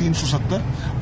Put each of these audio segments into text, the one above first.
370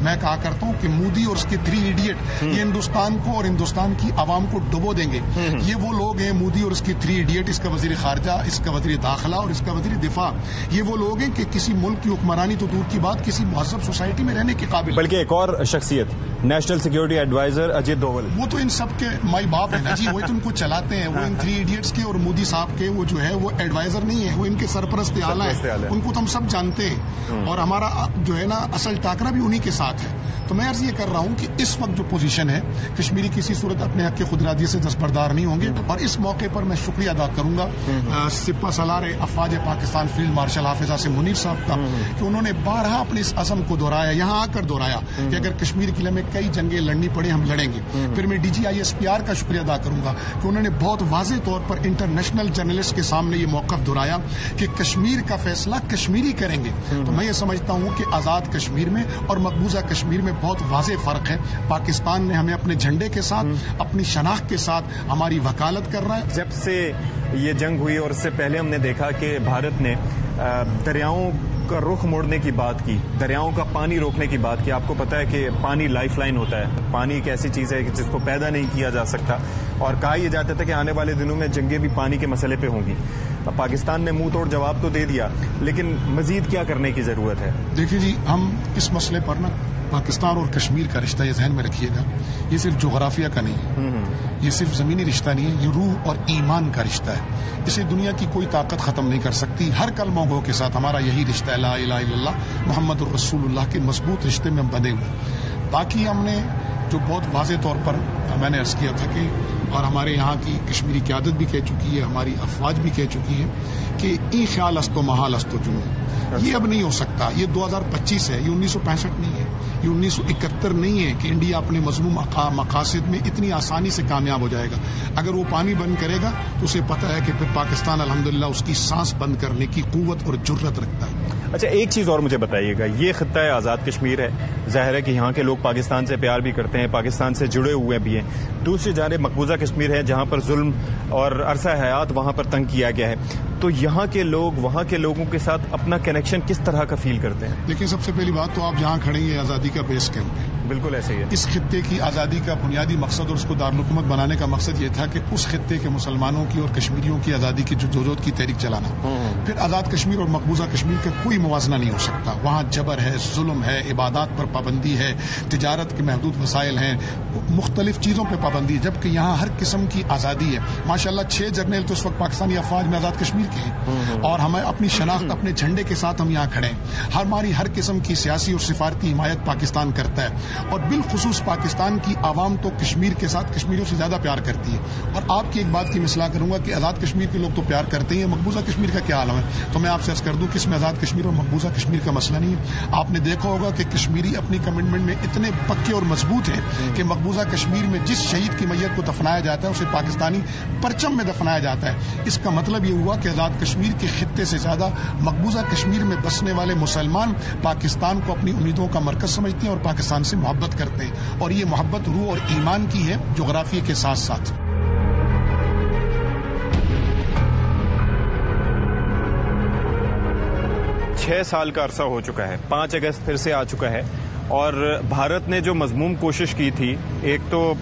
میں کہا کرتا ہوں کہ مودی اور اس کے 3 ایڈیٹ یہ ہندوستان کو اور ہندوستان کی عوام کو ڈبو دیں گے. یہ وہ لوگ ہیں مودی اور اس کے 3 ایڈیٹ, اس کا وزیر خارجہ, اس کا وزیر داخلہ اور اس کا وزیر دفاع, یہ وہ لوگ ہیں کہ کسی ملک کی حکمرانی تو دور کی بات کسی مہذب سوسائٹی میں رہنے کے قابل. بلکہ ایک اور شخصیت national security advisor Ajit Doval, وہ تو ان سب کے مائی باپ ہیں نا جی, وہی تو ان کو چلاتے ہیں. وہ ان 3 ایڈیٹس کے اور مودی صاحب کے وہ جو ہے وہ ایڈوائزر نہیں ہے, وہ ان کے سرپرست اعلیٰ ہیں, ان کو تو ہم سب جانتے ہیں. اور ہمارا جو ہے نا اصل ٹاکرا بھی انہی کے ساتھ ہے. تو میں عرض یہ کر رہا ہوں کہ اس وقت جو پوزیشن ہے کشمیری کسی صورت اپنے حق کے خود ارادی سے دستبردار نہیں ہوں گے. اور اس موقع پر میں شکریہ ادا کروں گا سپہ سالار افواج پاکستان فیلڈ مارشل حافظ عاصم منیر صاحب کا کہ انہوں نے بارہا اپنے اس عزم کو دہرایا, یہاں آ کر دہرایا کہ اگر کشمیر کے لیے ہمیں کئی جنگیں لڑنی پڑیں ہم لڑیں گے. پھر میں DGISPR کا شکریہ ادا کروں گا کہ انہوں نے بہت واضح طور پر انٹرنیشنل جرنلسٹ کے سامنے یہ موقف دہرایا کہ کشمیر کا فیصلہ کشمیری کریں گے. تو میں یہ سمجھتا ہوں کہ آزاد کشمیر میں اور مقبوضہ کشمیر میں بہت واضح فرق ہے. پاکستان نے ہمیں اپنے جھنڈے کے ساتھ اپنی شناخت کے ساتھ ہماری وکالت کر رہا ہے. جب سے یہ جنگ ہوئی اور اس سے پہلے ہم نے دیکھا کہ بھارت نے دریاؤں کا رخ موڑنے کی بات کی, دریاؤں کا پانی روکنے کی بات کی. آپ کو پتا ہے کہ پانی لائف لائن ہوتا ہے, پانی ایک ایسی چیز ہے جس کو پیدا نہیں کیا جا سکتا, اور کہا یہ جاتا تھا کہ آنے والے دنوں میں جنگیں بھی پانی کے مسئلے پہ ہوں گی. پاکستان نے منہ توڑ جواب تو دے دیا, لیکن مزید کیا کرنے کی ضرورت ہے؟ دیکھیے جی, ہم اس مسئلے پر نا پاکستان اور کشمیر کا رشتہ یہ ذہن میں رکھیے گا, یہ صرف جغرافیہ کا نہیں ہے, یہ صرف زمینی رشتہ نہیں ہے, یہ روح اور ایمان کا رشتہ ہے. اسے دنیا کی کوئی طاقت ختم نہیں کر سکتی. ہر کلمہ گو کے ساتھ ہمارا یہی رشتہ ہے, لا الہ الا اللہ محمد الرسول اللہ کے مضبوط رشتے میں ہم بندھے ہوئے. باقی ہم نے جو بہت واضح طور پر میں نے عرض کیا تھا کہ, اور ہمارے یہاں کی کشمیری قیادت بھی کہہ چکی ہے, ہماری افواج بھی کہہ چکی ہے کہ ای خیال است و محال است و جنون, یہ اب نہیں ہو سکتا. یہ 2025 ہے, یہ 1965 نہیں ہے, یہ 1971 نہیں ہے کہ انڈیا اپنے مضموم مقاصد میں اتنی آسانی سے کامیاب ہو جائے گا. اگر وہ پانی بند کرے گا تو اسے پتہ ہے کہ پھر پاکستان الحمدللہ اس کی سانس بند کرنے کی قوت اور جرت رکھتا ہے. اچھا, ایک چیز اور مجھے بتائیے گا, یہ خطہ آزاد کشمیر ہے, ظاہر ہے کہ یہاں کے لوگ پاکستان سے پیار بھی کرتے ہیں, پاکستان سے جڑے ہوئے بھی ہیں. دوسری جانب مقبوضہ کشمیر ہے جہاں پر ظلم اور عرصہ حیات وہاں پر تنگ کیا گیا ہے. تو یہاں کے لوگ وہاں کے لوگوں کے ساتھ اپنا کنیکشن کس طرح کا فیل کرتے ہیں؟ لیکن سب سے پہلی بات تو آپ جہاں کھڑے ہیں آزادی کا بیس کیمپ ہے. بالکل ایسے ہی ہے. اس خطے کی آزادی کا بنیادی مقصد اور اس کو دارالحکومت بنانے کا مقصد یہ تھا کہ اس خطے کے مسلمانوں کی اور کشمیریوں کی آزادی کی جدوجہد کی تحریک چلانا. پھر آزاد کشمیر اور مقبوضہ کشمیر کا کوئی موازنہ نہیں ہو سکتا. وہاں جبر ہے, ظلم ہے, عبادات پر پابندی ہے, تجارت کے محدود وسائل ہیں, مختلف چیزوں پہ پابندی ہے, جبکہ یہاں ہر قسم کی آزادی ہے. ماشاءاللہ 6 جرنیل تو اس وقت پاکستانی افواج میں آزاد کشمیر کے ہیں, اور ہمیں اپنی شناخت اپنے جھنڈے کے ساتھ ہم یہاں کھڑے ہیں. ہماری ہر قسم کی سیاسی اور سفارتی حمایت پاکستان کرتا ہے, اور بالخصوص پاکستان کی عوام تو کشمیر کے ساتھ کشمیریوں سے زیادہ پیار کرتی ہے. اور آپ کی ایک بات کی مثلا کروں گا کہ آزاد کشمیر کے لوگ تو پیار کرتے ہیں, مقبوضہ کشمیر کا کیا عالم ہے. تو میں آپ سے عرض کر دوں کہ اس میں آزاد کشمیر اور مقبوضہ کشمیر کا مسئلہ نہیں ہے. آپ نے دیکھا ہوگا کہ کشمیری اپنی کمٹمنٹ میں اتنے پکے اور مضبوط ہیں کہ مقبوضہ کشمیر میں جس شہید کی میت کو دفنایا جاتا ہے اسے پاکستانی پرچم میں دفنایا جاتا ہے. اس کا مطلب یہ ہوا کہ آزاد کشمیر کے خطے سے زیادہ مقبوضہ کشمیر میں بسنے والے مسلمان پاکستان کو اپنی امیدوں کا مرکز سمجھتے ہیں اور پاکستان سے محبت کرتے ہیں, اور یہ محبت روح اور ایمان کی ہے, جغرافیے کے ساتھ ساتھ. چھ سال کا عرصہ ہو چکا ہے, 5 اگست پھر سے آ چکا ہے, اور بھارت نے جو مضموم کوشش کی تھی, ایک تو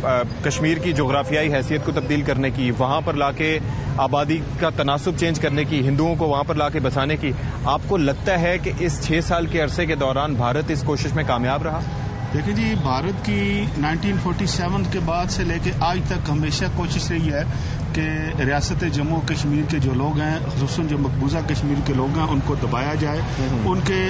کشمیر کی جغرافیائی حیثیت کو تبدیل کرنے کی, وہاں پر لا کے آبادی کا تناسب چینج کرنے کی, ہندوؤں کو وہاں پر لا کے بسانے کی, آپ کو لگتا ہے کہ اس 6 سال کے عرصے کے دوران بھارت اس کوشش میں کامیاب رہا؟ دیکھیں جی, بھارت کی 1947 کے بعد سے لے کے آج تک ہمیشہ کوشش رہی ہے کہ ریاست جموں کشمیر کے جو لوگ ہیں, خصوصاً جو مقبوضہ کشمیر کے لوگ ہیں, ان کو دبایا جائے, ان کے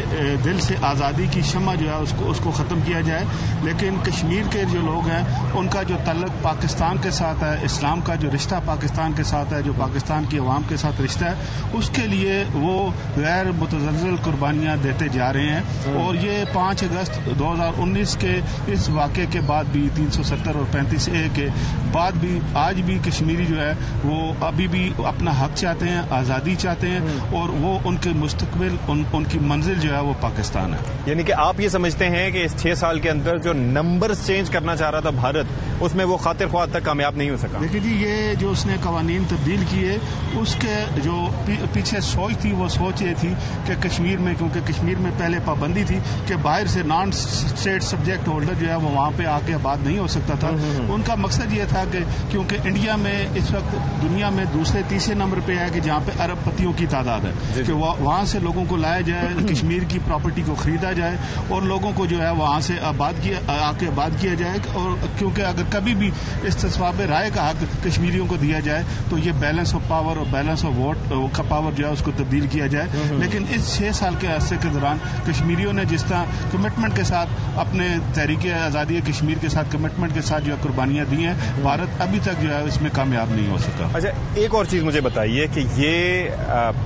دل سے آزادی کی شمع جو ہے اس کو ختم کیا جائے. لیکن کشمیر کے جو لوگ ہیں ان کا جو تعلق پاکستان کے ساتھ ہے, اسلام کا جو رشتہ پاکستان کے ساتھ ہے, جو پاکستان کی عوام کے ساتھ رشتہ ہے, اس کے لیے وہ غیر متزلزل قربانیاں دیتے جا رہے ہیں. اور یہ 5 اگست 2019 کے اس واقعے کے بعد بھی 370 اور 35A کے بعد بھی آج بھی کشمیری جو ہے وہ ابھی بھی اپنا حق چاہتے ہیں, آزادی چاہتے ہیں, اور وہ ان کے مستقبل ان کی منزل جو ہے وہ پاکستان ہے. یعنی کہ آپ یہ سمجھتے ہیں کہ اس 6 سال کے اندر جو نمبرز چینج کرنا چاہ رہا تھا بھارت, اس میں وہ خاطر خواہ تک کامیاب نہیں ہو سکا؟ دیکھیے جی, یہ جو اس نے قوانین تبدیل کیے, اس کے جو پیچھے سوچ تھی, وہ سوچ یہ تھی کہ کشمیر میں, کیونکہ کشمیر میں پہلے پابندی تھی کہ باہر سے نان اسٹیٹ سبجیکٹ ہولڈر جو ہے وہ وہاں پہ آ کے آباد نہیں ہو سکتا تھا. ان کا مقصد یہ تھا کہ کیونکہ انڈیا میں اس وقت دنیا میں دوسرے تیسرے نمبر پہ ہے کہ جہاں پہ ارب پتیوں کی تعداد ہے, کہ وہاں سے لوگوں کو لایا جائے, کشمیر کی پراپرٹی کو خریدا جائے اور لوگوں کو جو ہے وہاں سے آ کے آباد کیا جائے. اور کیونکہ اگر کبھی بھی استصواب رائے کا حق کشمیریوں کو دیا جائے تو یہ بیلنس آف پاور اور بیلنس آف ووٹ کا پاور جو ہے اس کو تبدیل کیا جائے. لیکن اس 6 سال کے عرصے کے دوران کشمیریوں نے جس طرح کمٹمنٹ کے ساتھ اپنے تحریک آزادی کشمیر کے ساتھ کمٹمنٹ کے ساتھ جو ہے قربانیاں دی ہیں, بھارت ابھی تک جو ہے اس میں کامیاب نہیں ہو سکا. اچھا, ایک اور چیز مجھے بتائیے کہ یہ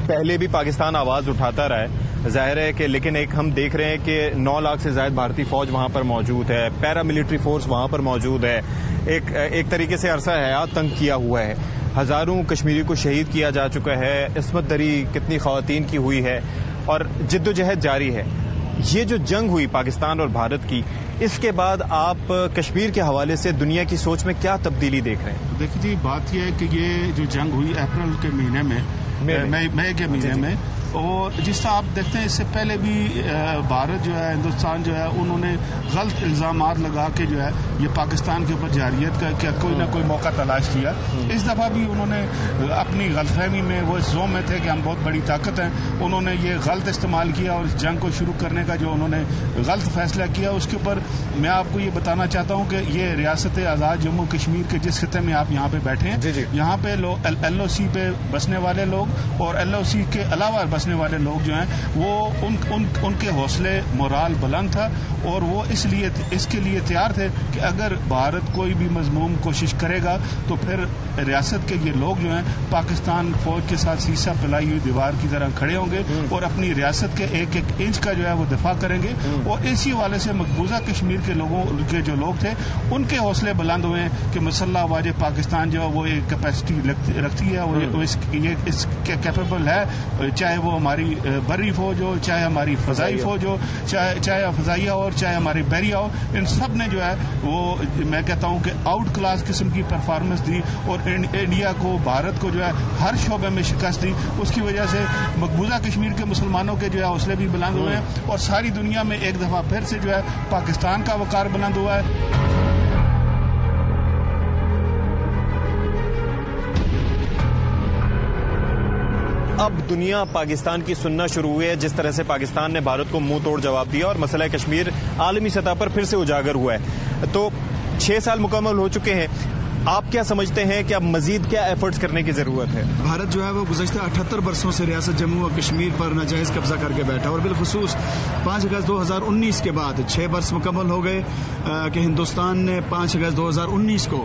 پہلے بھی پاکستان آواز اٹھاتا رہا ہے, ظاہر ہے کہ, لیکن ایک ہم دیکھ رہے ہیں کہ 9 لاکھ سے زائد بھارتی فوج وہاں پر موجود ہے, پیرا ملٹری فورس وہاں پر موجود ہے, ایک طریقے سے عرصہ حیات تنگ کیا ہوا ہے, ہزاروں کشمیری کو شہید کیا جا چکا ہے, عصمت دری کتنی خواتین کی ہوئی ہے, اور جد و جہد جاری ہے. یہ جو جنگ ہوئی پاکستان اور بھارت کی, اس کے بعد آپ کشمیر کے حوالے سے دنیا کی سوچ میں کیا تبدیلی دیکھ رہے ہیں؟ دیکھیے جی, بات یہ ہے کہ یہ جو جنگ ہوئی اپریل کے مہینے میں, مئی کے مہینے میں, اور جس طرح آپ دیکھتے ہیں اس سے پہلے بھی بھارت جو ہے, ہندوستان جو ہے, انہوں نے غلط الزامات لگا کے جو ہے یہ پاکستان کے اوپر جارحیت کا کوئی نہ کوئی موقع تلاش کیا. اس دفعہ بھی انہوں نے اپنی غلط فہمی میں, وہ اس زوم میں تھے کہ ہم بہت بڑی طاقت ہیں, انہوں نے یہ غلط استعمال کیا اور اس جنگ کو شروع کرنے کا جو انہوں نے غلط فیصلہ کیا, اس کے اوپر میں آپ کو یہ بتانا چاہتا ہوں کہ یہ ریاست آزاد جموں کشمیر کے جس خطے میں آپ یہاں پہ بیٹھے ہیں, یہاں پہ ایل او سی پہ بسنے والے لوگ اور ایل او سی کے علاوہ بسنے والے لوگ جو ہیں, وہ ان کے حوصلے مورال بلند تھا, اور وہ اس کے لیے تیار تھے کہ اگر بھارت کوئی بھی مذموم کوشش کرے گا تو پھر ریاست کے یہ لوگ جو ہیں پاکستان فوج کے ساتھ سیسا پلائی ہوئی دیوار کی طرح کھڑے ہوں گے اور اپنی ریاست کے ایک ایک انچ کا جو ہے وہ دفاع کریں گے. اور اسی والے سے مقبوضہ کشمیر کے لوگوں کے جو لوگ تھے, ان کے حوصلے بلند ہوئے کہ مسلح افواج پاکستان جو ہے وہ ایک کیپیسٹی رکھتی ہے, یہ اس کیپیبل ہے, چاہے وہ ہماری بری فوج ہو, چاہے ہماری فضائی فوج ہو, چاہے فضائیہ ہو, چاہے ہماری بحریہ ہو, ان سب نے جو ہے وہ میں کہتا ہوں کہ آؤٹ کلاس قسم کی پرفارمنس دی اور انڈیا کو, بھارت کو جو ہے ہر شعبے میں شکست دی. اس کی وجہ سے مقبوضہ کشمیر کے مسلمانوں کے جو ہے حوصلے بھی بلند ہوئے ہیں, اور ساری دنیا میں ایک دفعہ پھر سے جو ہے پاکستان کا وقار بلند ہوا ہے. اب دنیا پاکستان کی سننا شروع ہوئی ہے, جس طرح سے پاکستان نے بھارت کو منہ توڑ جواب دیا اور مسئلہ کشمیر عالمی سطح پر پھر سے اجاگر ہوا ہے. تو 6 سال مکمل ہو چکے ہیں, آپ کیا سمجھتے ہیں کہ اب مزید کیا ایفرٹس کرنے کی ضرورت ہے؟ بھارت جو ہے وہ گزشتہ 78 برسوں سے ریاست جموں و کشمیر پر ناجائز قبضہ کر کے بیٹھا, اور بالخصوص 5 اگست 2019 کے بعد 6 برس مکمل ہو گئے کہ ہندوستان نے 5 اگست 2019 کو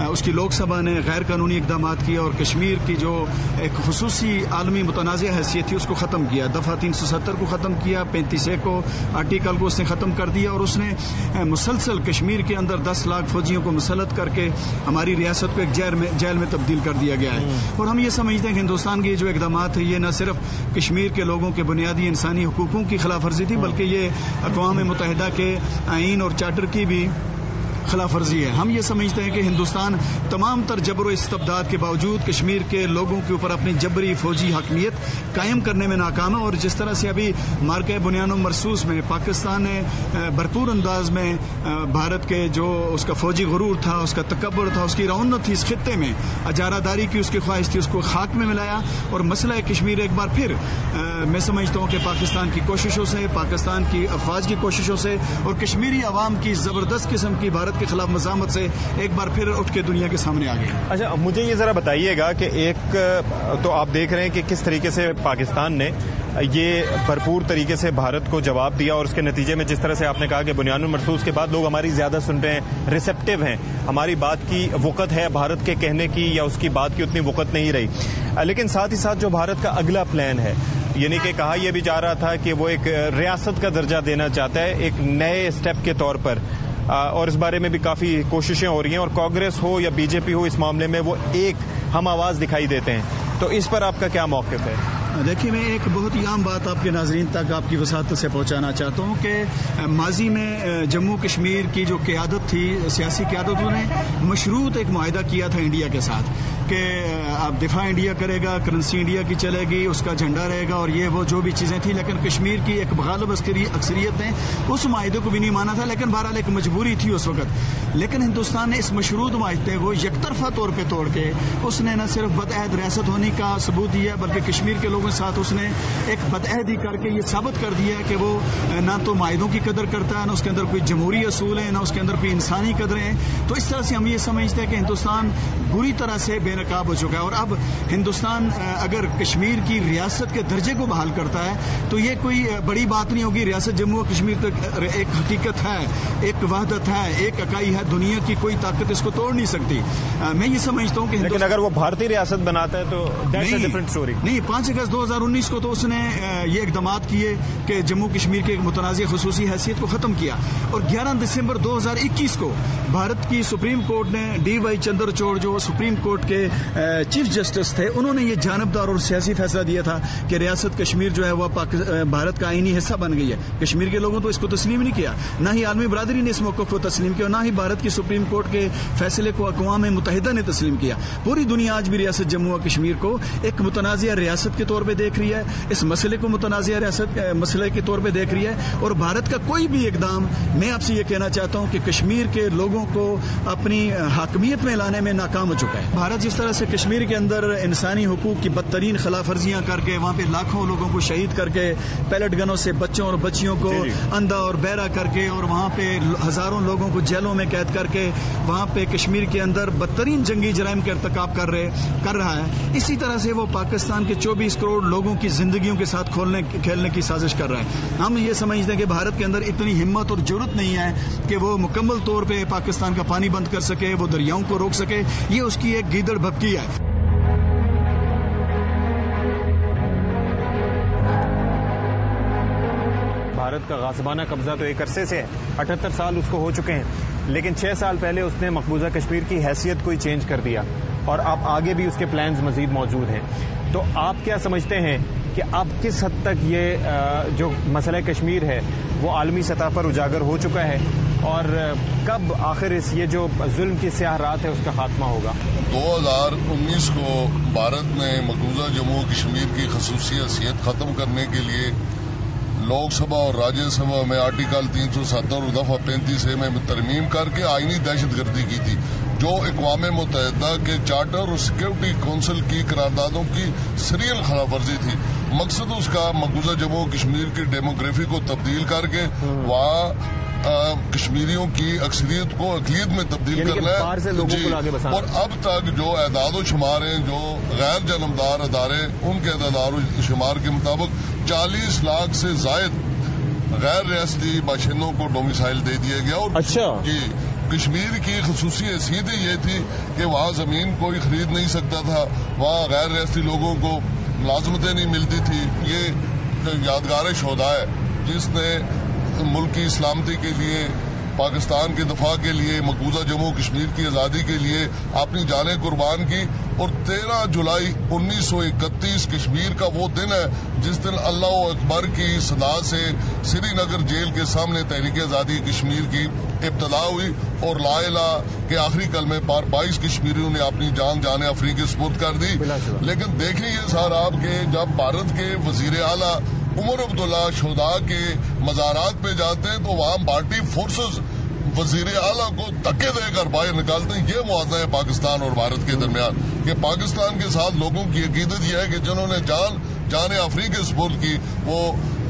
اس کی لوک سبھا نے غیر قانونی اقدامات کیے اور کشمیر کی جو ایک خصوصی عالمی متنازع حیثیت تھی اس کو ختم کیا. دفعہ 370 کو ختم کیا, 35A کو آرٹیکل کو اس نے ختم کر دیا, اور اس نے مسلسل کشمیر کے اندر 10 لاکھ فوجیوں کو مسلط کر کے ہماری ریاست کو ایک جیل میں تبدیل کر دیا گیا ہے. اور ہم یہ سمجھتے ہیں کہ ہندوستان کے جو اقدامات ہیں یہ نہ صرف کشمیر کے لوگوں کے بنیادی انسانی حقوقوں کی خلاف ورزی تھی, بلکہ یہ اقوام متحدہ کے آئین اور چارٹر کی بھی خلاف ورزی ہے. ہم یہ سمجھتے ہیں کہ ہندوستان تمام تر جبر و استبداد کے باوجود کشمیر کے لوگوں کے اوپر اپنی جبری فوجی حاکمیت قائم کرنے میں ناکام ہے, اور جس طرح سے ابھی مارکہ بنیان و مرسوس میں پاکستان نے بھرپور انداز میں بھارت کے جو اس کا فوجی غرور تھا, اس کا تکبر تھا, اس کی رونت تھی اس خطے میں, اجارہ داری کی اس کی خواہش تھی, اس کو خاک میں ملایا. اور مسئلہ کشمیر ایک بار پھر میں سمجھتا ہوں کہ پاکستان کی کوششوں سے, پاکستان کی افواج کی کوششوں سے اور کشمیری عوام کی زبردست قسم کی بھارت کے خلاف مزاحمت سے ایک بار پھر اٹھ کے دنیا کے سامنے آ گیا. اچھا, مجھے یہ ذرا بتائیے گا کہ ایک تو آپ دیکھ رہے ہیں کہ کس طریقے سے پاکستان نے یہ بھرپور طریقے سے بھارت کو جواب دیا, اور اس کے نتیجے میں جس طرح سے آپ نے کہا کہ بنیان المرسوس کے بعد لوگ ہماری زیادہ سن رہے ہیں, ریسیپٹیو ہیں, ہماری بات کی وقت ہے, بھارت کے کہنے کی یا اس کی بات کی اتنی وقت نہیں رہی. لیکن ساتھ ہی ساتھ جو بھارت کا اگلا پلان ہے, یعنی کہ کہا یہ بھی جا رہا تھا کہ وہ ایک ریاست کا درجہ دینا چاہتا ہے ایک نئے اسٹیپ کے طور پر, اور اس بارے میں بھی کافی کوششیں ہو رہی ہیں, اور کانگریس ہو یا بی جے پی ہو اس معاملے میں وہ ایک ہم آواز دکھائی دیتے ہیں. تو اس پر آپ کا کیا موقف ہے؟ دیکھیے، میں ایک بہت ہی عام بات آپ کے ناظرین تک آپ کی وسعت سے پہنچانا چاہتا ہوں کہ ماضی میں جموں کشمیر کی جو قیادت تھی، سیاسی قیادت، انہوں نے مشروط ایک معاہدہ کیا تھا انڈیا کے ساتھ کہ اب دفاع انڈیا کرے گا، کرنسی انڈیا کی چلے گی، اس کا جھنڈا رہے گا اور یہ وہ جو بھی چیزیں تھیں. لیکن کشمیر کی ایک غالب اکثریت نے اس معاہدے کو بھی نہیں مانا تھا، لیکن بہرحال ایک مجبوری تھی اس وقت. لیکن ہندوستان نے اس مشروط معاہدے کو یک طرفہ طور پہ توڑ کے اس نے نہ صرف بدعہد ریاست ہونے کا ثبوت دیا بلکہ کشمیر کے لوگوں کے ساتھ اس نے ایک بدعہدی کر کے یہ ثابت کر دیا کہ وہ نہ تو معاہدوں کی قدر کرتا ہے، نہ اس کے اندر کوئی جمہوری اصول ہے، نہ اس کے اندر کوئی انسانی قدریں ہیں. تو اس طرح سے ہم یہ سمجھتے ہیں کہ ہندوستان بری طرح سے بے نقاب ہو چکا ہے. اور اب ہندوستان اگر کشمیر کی ریاست کے درجے کو بحال کرتا ہے تو یہ کوئی بڑی بات نہیں ہوگی. ریاست جموں و کشمیر تک ایک حقیقت ہے، ایک وحدت ہے، ایک اکائی ہے، دنیا کی کوئی طاقت اس کو توڑ نہیں سکتی. میں یہ سمجھتا ہوں کہ لیکن اگر وہ بھارتی ریاست بناتا ہے تو ڈفرنٹ اسٹوری. نہیں، 5 اگست 2019 کو تو اس نے یہ اقدامات کیے کہ جموں کشمیر کے متنازع خصوصی حیثیت کو ختم کیا. اور 11 دسمبر 2021 کو بھارت کی سپریم کورٹ نے ڈی وائی چندرچوڑ جو سپریم کورٹ کے چیف جسٹس تھے، انہوں نے یہ جانبدار اور سیاسی فیصلہ دیا تھا کہ ریاست کشمیر جو ہے وہ بھارت کا آئینی حصہ بن گئی ہے. کشمیر کے لوگوں تو اس کو تسلیم نہیں کیا، نہ ہی عالمی برادری نے اس موقف کو تسلیم کیا، اور نہ ہی بھارت کی سپریم کورٹ کے فیصلے کو اقوام متحدہ نے تسلیم کیا. پوری دنیا آج بھی ریاست جموں و کشمیر کو ایک متنازع ریاست کے طور پہ دیکھ رہی ہے، اس مسئلے کو متنازع ریاست مسئلے کے طور پہ دیکھ رہی ہے. اور بھارت کا کوئی بھی اقدام، میں آپ سے یہ کہنا چاہتا ہوں کہ کشمیر کے لوگوں کو اپنی حاکمیت میں لانے میں ناکام ہو چکا ہے. بھارت جس طرح سے کشمیر کے اندر انسانی حقوق کی بدترین خلاف ورزیاں کر کے وہاں پہ لاکھوں لوگوں کو شہید کر کے، پیلٹ گنوں سے بچوں اور بچیوں کو اندھا اور بہرا کر کے، اور وہاں پہ ہزاروں لوگوں کو جیلوں میں قید کر کے وہاں پہ کشمیر کے اندر بدترین جنگی جرائم کا ارتکاب کر رہا ہے، اسی طرح سے وہ پاکستان کے 24 کروڑ لوگوں کی زندگیوں کے ساتھ کھیلنے کی سازش کر رہا ہے. ہم یہ سمجھتے ہیں کہ بھارت کے اندر اتنی ہمت اور جرأت نہیں ہے کہ وہ مکمل طور پہ پاکستان کا پانی بند کر سکے، وہ دریاؤں کو روک سکے. یہ اس کی ایک گیدڑ بھبکی ہے. بھارت کا غاصبانہ قبضہ تو ایک عرصے سے ہے، 78 سال اس کو ہو چکے ہیں، لیکن 6 سال پہلے اس نے مقبوضہ کشمیر کی حیثیت کو ہی چینج کر دیا، اور اب آگے بھی اس کے پلانز مزید موجود ہیں. تو آپ کیا سمجھتے ہیں کہ اب کس حد تک یہ جو مسئلہ کشمیر ہے وہ عالمی سطح پر اجاگر ہو چکا ہے، اور کب آخر یہ جو ظلم کی سیاہ رات ہے اس کا خاتمہ ہوگا؟ 2019 کو بھارت نے مقبوضہ جموں کشمیر کی خصوصی حیثیت ختم کرنے کے لیے لوک سبھا اور راجیہ سبھا میں آرٹیکل 370 اور دفعہ 35 میں ترمیم کر کے آئینی دہشت گردی کی تھی، جو اقوام متحدہ کے چارٹر اور سیکورٹی کونسل کی قراردادوں کی سریل خلاف ورزی تھی. مقصد اس کا مقبوضہ جموں کشمیر کی ڈیموگرافی کو تبدیل کر کے وہاں کشمیریوں کی اکثریت کو اقلیت میں تبدیل کرنا ہے. اور اب تک جو اعداد و شمار ہیں، جو غیر جانبدار ادارے، ان کے اعداد و شمار کے مطابق 40 لاکھ سے زائد غیر ریاستی باشندوں کو ڈومیسائل دے دیا گیا. اور جی، کشمیر کی خصوصی حیثیت یہ تھی کہ وہاں زمین کوئی خرید نہیں سکتا تھا، وہاں غیر ریاستی لوگوں کو ملازمتیں نہیں ملتی تھی. یہ یادگار شہداء ہے جس نے ملک کی سلامتی کے لیے، پاکستان کے دفاع کے لیے، مقبوضہ جموں کشمیر کی آزادی کے لیے اپنی جانیں قربان کی. اور 13 جولائی 1931 کشمیر کا وہ دن ہے جس دن اللہ اکبر کی صدا سے سری نگر جیل کے سامنے تحریک آزادی کشمیر کی ابتدا ہوئی، اور لا الہ کے آخری کلمے پر 22 کشمیریوں نے اپنی جان افریقہ سپرد کر دی. لیکن دیکھیں یہ سارا آپ کے جب بھارت کے وزیر اعلیٰ عمر عبداللہ شہداء کے مزارات پہ جاتے ہیں تو وہاں بھارتی فورسز وزیر اعلیٰ کو دھکے دے کر باہر نکالتے ہیں. یہ موازنہ ہے پاکستان اور بھارت کے درمیان کہ پاکستان کے ساتھ لوگوں کی عقیدت یہ ہے کہ جنہوں نے جان افریقہ سپرد کی، وہ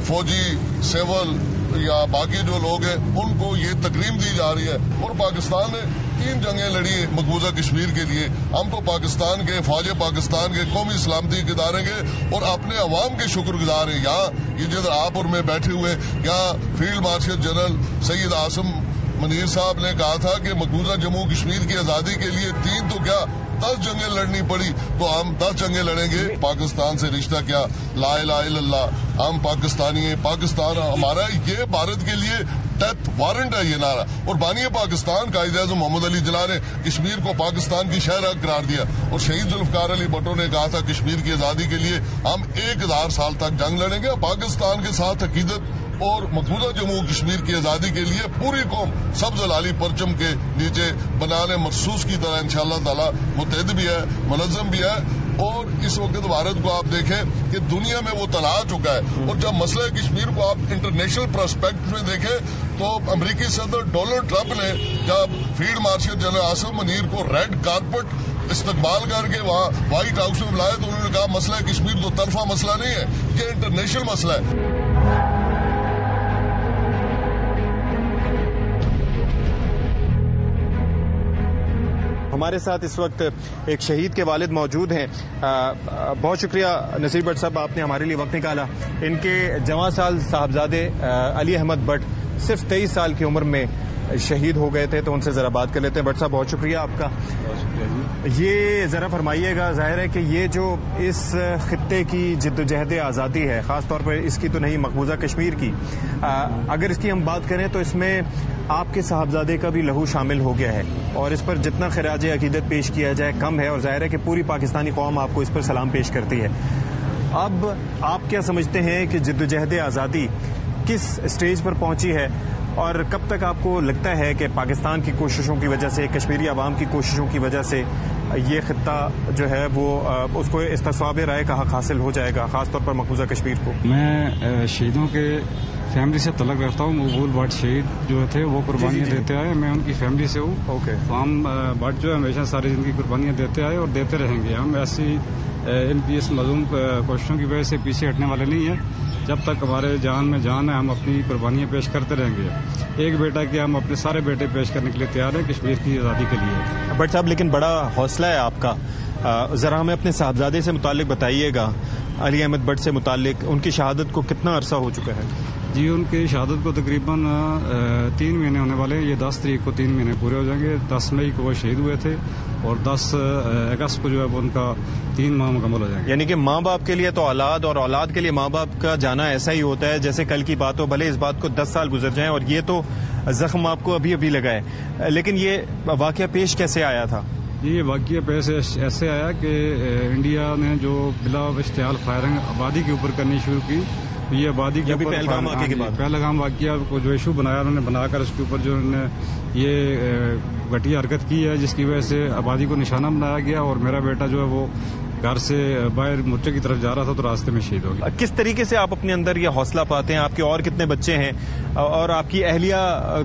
فوجی، سول یا باقی جو لوگ ہیں، ان کو یہ تکریم دی جا رہی ہے. اور پاکستان نے 3 جنگیں لڑی ہیں مقبوضہ کشمیر کے لیے. ہم تو پاکستان کے، فوج پاکستان کے، قومی سلامتی کے ادارے کے اور اپنے عوام کے شکر گزار ہیں. یہاں یہ جدھر آپ اور میں بیٹھے ہوئے، یہاں field marshal general Syed Asim Munir صاحب نے کہا تھا کہ مقبوضہ جموں کشمیر کی آزادی کے لیے 3 تو کیا 10 جنگیں لڑنی پڑی تو ہم 10 جنگیں لڑیں گے. پاکستان سے رشتہ کیا, لا الہ الا اللہ, ہم پاکستانی ہیں, پاکستان ہمارا. یہ بھارت کے لیے ڈیتھ وارنٹ ہے یہ نعرہ. اور بانی پاکستان قائد اعظم محمد علی جناح نے کشمیر کو پاکستان کی شہر قرار دیا, اور شہید ذوالفقار علی بھٹو نے کہا تھا کشمیر کی آزادی کے لیے ہم 1000 سال تک جنگ لڑیں گے. پاکستان کے ساتھ عقیدت اور مقبوضہ جموں کشمیر کی آزادی کے لیے پوری قوم سبز لالی پرچم کے نیچے بنانے مخصوص کی طرح انشاءاللہ تعالی متحد بھی ہے, منظم بھی ہے. اور اس وقت بھارت کو آپ دیکھیں کہ دنیا میں وہ تنہا چکا ہے. اور جب مسئلہ کشمیر کو آپ انٹرنیشنل پرسپیکٹ میں دیکھیں تو امریکی صدر ڈونلڈ ٹرمپ نے جب field marshal general Asif Munir کو ریڈ کارپٹ استقبال کر کے وہاں وائٹ ہاؤس میں بلایا تو انہوں نے کہا مسئلہ کشمیر دو طرفہ مسئلہ نہیں ہے, یہ انٹرنیشنل مسئلہ ہے. ہمارے ساتھ اس وقت ایک شہید کے والد موجود ہیں. بہت شکریہ نصیر بٹ صاحب, آپ نے ہمارے لیے وقت نکالا. ان کے جواں سال صاحبزادے علی احمد بٹ صرف 23 سال کی عمر میں شہید ہو گئے تھے, تو ان سے ذرا بات کر لیتے ہیں. بٹ صاحب بہت شکریہ آپ کا. یہ ذرا فرمائیے گا, ظاہر ہے کہ یہ جو اس خطے کی جد و جہد آزادی ہے, خاص طور پر اس کی تو نہیں مقبوضہ کشمیر کی, اگر اس کی ہم بات کریں تو اس میں آپ کے صاحبزادے کا بھی لہو شامل ہو گیا ہے, اور اس پر جتنا خراج عقیدت پیش کیا جائے کم ہے, اور ظاہر ہے کہ پوری پاکستانی قوم آپ کو اس پر سلام پیش کرتی ہے. اب آپ کیا سمجھتے ہیں کہ جد و جہد آزادی کس اسٹیج پر پہنچی ہے, اور کب تک آپ کو لگتا ہے کہ پاکستان کی کوششوں کی وجہ سے, کشمیری عوام کی کوششوں کی وجہ سے یہ خطہ جو ہے وہ اس کو استصواب رائے کا حق حاصل ہو جائے گا, خاص طور پر مقبوضہ کشمیر کو؟ میں شہیدوں کے فیملی سے تعلق رکھتا ہوں. مقبول بٹ شہید جو تھے وہ قربانیاں دیتے آئے, میں ان کی فیملی سے ہوں. اوکے. تو ہم بٹ جو ہے ہمیشہ ساری زندگی قربانیاں دیتے آئے اور دیتے رہیں گے. ہم ایسی ان کی اس مظلوم کوششوں کی وجہ سے پیچھے ہٹنے والے نہیں ہیں. جب تک ہمارے جان میں جان ہے ہم اپنی قربانیاں پیش کرتے رہیں گے. ایک بیٹا کہ ہم اپنے سارے بیٹے پیش کرنے کے لیے تیار ہیں کشمیر کی آزادی کے لیے. بٹ صاحب لیکن بڑا حوصلہ ہے آپ کا, ذرا ہمیں اپنے صاحبزادے سے متعلق بتائیے گا, علی احمد بٹ سے متعلق. ان کی شہادت کو کتنا عرصہ ہو چکا ہے؟ جی ان کی شہادت کو تقریباً 3 مہینے ہونے والے ہیں. یہ 10 تاریخ کو 3 مہینے پورے ہو جائیں گے. 10 مئی کو وہ شہید ہوئے تھے اور 10 اگست کو جو ہے وہ ان کا 3 ماہ مکمل ہو جائیں گے. یعنی کہ ماں باپ کے لیے تو اولاد, اور اولاد کے لیے ماں باپ کا جانا ایسا ہی ہوتا ہے جیسے کل کی بات ہو, بھلے اس بات کو 10 سال گزر جائیں. اور یہ تو زخم آپ کو ابھی ابھی لگا ہے, لیکن یہ واقعہ پیش کیسے آیا تھا؟ یہ واقعہ پیش ایسے آیا کہ انڈیا نے جو بلا اشتعال فائرنگ آبادی کے اوپر کرنی شروع کی, یہ آبادی کے اوپر پہلگام واقعہ کو جو ایشو بنایا انہوں نے, بنا کر اس کے اوپر جو انہوں نے یہ گھٹیا حرکت کی ہے جس کی وجہ سے آبادی کو نشانہ بنایا گیا. اور میرا بیٹا جو ہے وہ گھر سے باہر مورچے کی طرف جا رہا تھا تو راستے میں شہید ہو گیا. کس طریقے سے آپ اپنے اندر یہ حوصلہ پاتے ہیں؟ آپ کے اور کتنے بچے ہیں, اور آپ کی اہلیہ